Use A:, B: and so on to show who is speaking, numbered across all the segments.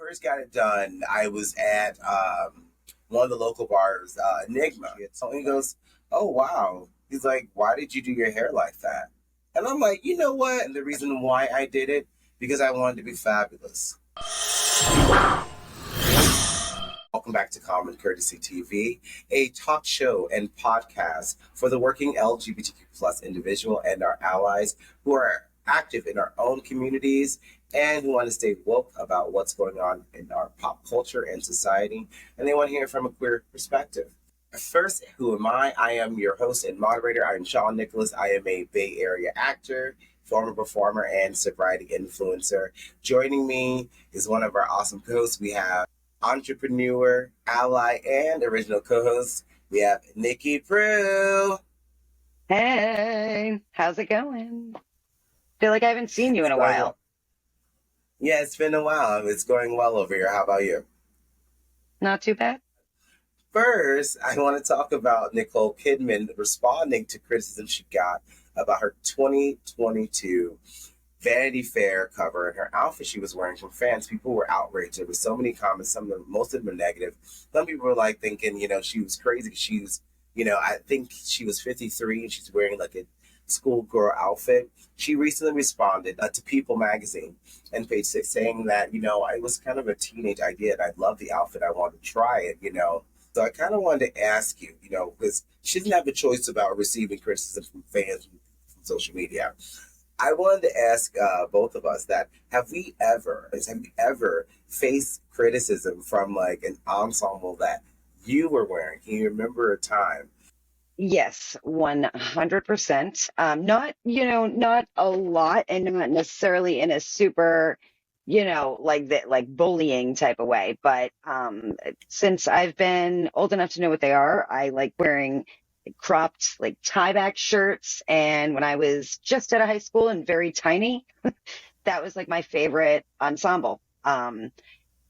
A: first got it done, I was at one of the local bars, Enigma. So he goes, "Oh wow." He's like, "Why did you do your hair like that?" And I'm like, "You know what? And the reason why I did it because I wanted to be fabulous." Welcome back to Common Courtesy TV, a talk show and podcast for the working LGBTQ plus individual and our allies who are active in our own communities and who want to stay woke about what's going on in our pop culture and society, and they want to hear from a queer perspective. First, who am I? I am your host and moderator. I am Shawn Nikolas. I am a Bay Area actor, former performer, and sobriety influencer. Joining me is one of our awesome co-hosts. We have entrepreneur, ally, and original co-host. We have Nikki Prue.
B: Hey, how's it going? Feel like I haven't seen you in a while.
A: Yeah, it's been a while. It's going well over here. How about you?
B: Not too bad.
A: First, I want to talk about Nicole Kidman responding to criticism she got about her 2022 Vanity Fair cover and her outfit she was wearing from fans. People were outraged. There were so many comments. Most of them were negative. Some people were like thinking, she was crazy. She was, I think she was 53 and she's wearing like a schoolgirl outfit. She recently responded to People magazine and page 6 saying that, it was kind of a teenage idea and I love the outfit. I want to try it, So I kind of wanted to ask you, because she didn't have a choice about receiving criticism from fans from social media. I wanted to ask both of us that have you ever faced criticism from like an ensemble that you were wearing? Can you remember a time?
B: Yes, 100%. Not a lot and not necessarily in a super, like bullying type of way. But since I've been old enough to know what they are, I like wearing cropped like tie back shirts. And when I was just out of high school and very tiny, that was like my favorite ensemble. And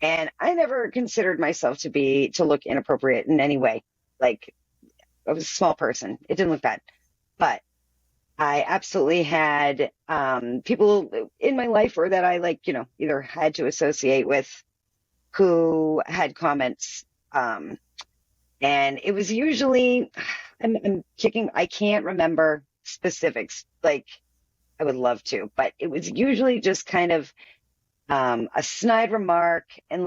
B: I never considered myself to look inappropriate in any way. Like I was a small person. It didn't look bad, but I absolutely had people in my life or that I either had to associate with who had comments. And it was usually, I can't remember specifics. Like I would love to, but it was usually just kind of a snide remark and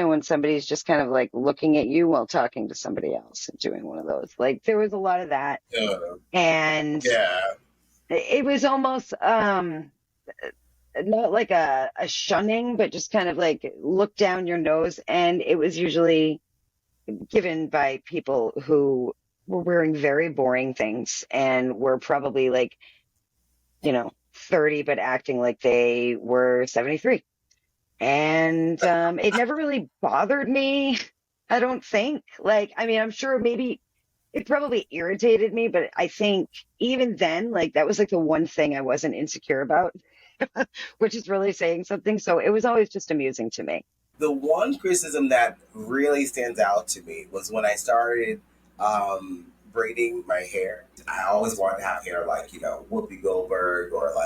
B: when somebody's just kind of like looking at you while talking to somebody else and doing one of those, like there was a lot of that. And
A: yeah,
B: it was almost not like a shunning, but just kind of like look down your nose. And it was usually given by people who were wearing very boring things and were probably 30, but acting like they were 73. And it never really bothered me, I don't think. I'm sure maybe it probably irritated me, but I think even then, that was the one thing I wasn't insecure about, which is really saying something. So it was always just amusing to me.
A: The one criticism that really stands out to me was when I started braiding my hair. I always wanted to have hair like, Whoopi Goldberg or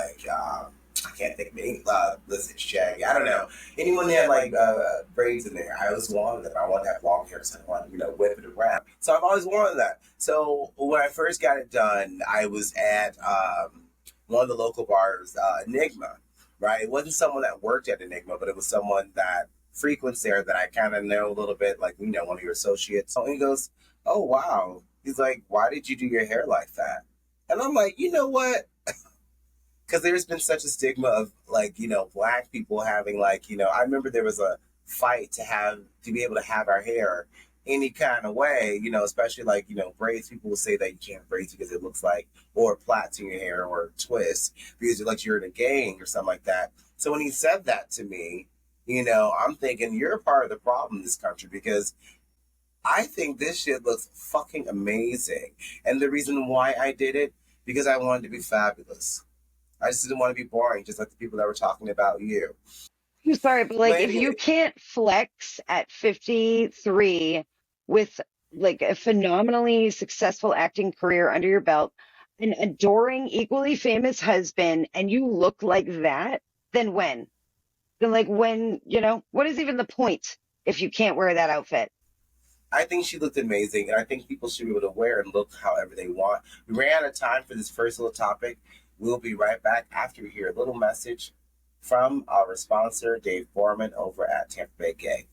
A: I can't think of any, listen, Shaggy. I don't know. Anyone that had braids in there. I always wanted them. I wanted to have long hair, so I wanted to, whip it around. So I've always wanted that. So when I first got it done, I was at one of the local bars, Enigma, right? It wasn't someone that worked at Enigma, but it was someone that frequents there that I kind of know a little bit, one of your associates. So he goes, "Oh, wow." He's like, "Why did you do your hair like that?" And I'm like, you know what? Because there's been such a stigma of black people having I remember there was a fight to be able to have our hair any kind of way, especially braids. People will say that you can't braid because it looks like, or plaits in your hair or twists because you're in a gang or something like that. So when he said that to me, I'm thinking you're a part of the problem in this country because I think this shit looks fucking amazing. And the reason why I did it, because I wanted to be fabulous. I just didn't want to be boring, just like the people that were talking about you.
B: I'm sorry, but if you can't flex at 53 with a phenomenally successful acting career under your belt, an adoring, equally famous husband, and you look like that, then when? Then, like, when, what is even the point if you can't wear that outfit?
A: I think she looked amazing, and I think people should be able to wear and look however they want. We ran out of time for this first little topic. We'll be right back after we hear a little message from our sponsor, Dave Foreman, over at Tampa Bay Gay.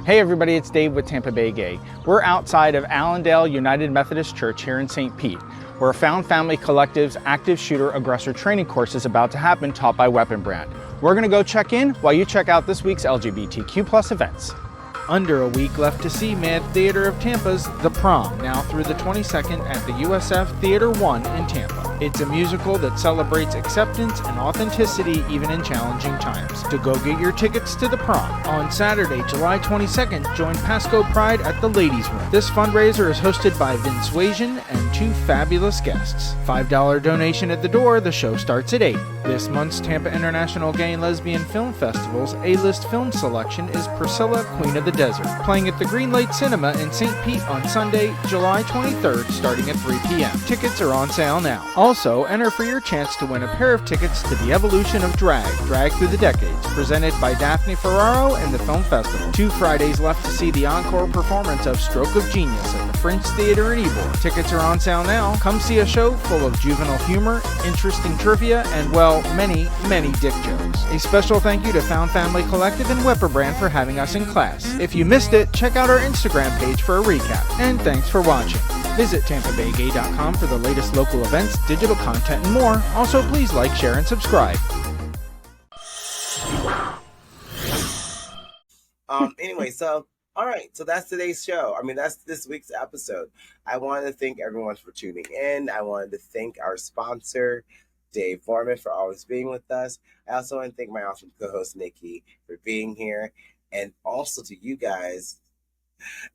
C: Hey everybody, it's Dave with Tampa Bay Gay. We're outside of Allendale United Methodist Church here in St. Pete, where Found Family Collective's active shooter aggressor training course is about to happen, taught by Weapon Brand. We're gonna go check in while you check out this week's LGBTQ+ events. Under a week left to see Mad Theater of Tampa's The Prom, now through the 22nd at the USF Theater 1 in Tampa. It's a musical that celebrates acceptance and authenticity even in challenging times. To go get your tickets to The Prom. On Saturday, July 22nd, join Pasco Pride at the Ladies' Room. This fundraiser is hosted by Vince Wajan and two fabulous guests. $5 donation at the door, the show starts at 8. This month's Tampa International Gay and Lesbian Film Festival's A-list film selection is Priscilla, Queen of the Desert, playing at the Greenlight Cinema in St. Pete on Sunday, July 23rd, starting at 3 p.m. Tickets are on sale now. Also, enter for your chance to win a pair of tickets to The Evolution of Drag, Drag Through the Decades, presented by Daphne Ferraro and the Film Festival. 2 Fridays left to see the encore performance of Stroke of Genius at the French Theater in Ybor. Tickets are on sale now. Come see a show full of juvenile humor, interesting trivia, and, well, many, many dick jokes. A special thank you to Found Family Collective and Weapon Brand for having us in class. If you missed it, check out our Instagram page for a recap. And thanks for watching. Visit TampaBayGay.com for the latest local events, digital content, and more. Also, please like, share, and subscribe.
A: Anyway, all right, so that's today's show. I mean, that's this week's episode. I wanted to thank everyone for tuning in. I wanted to thank our sponsor, Dave Foreman, for always being with us. I also want to thank my awesome co-host, Nikki, for being here. And also to you guys,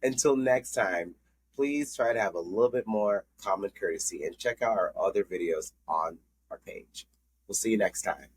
A: until next time, please try to have a little bit more common courtesy and check out our other videos on our page. We'll see you next time.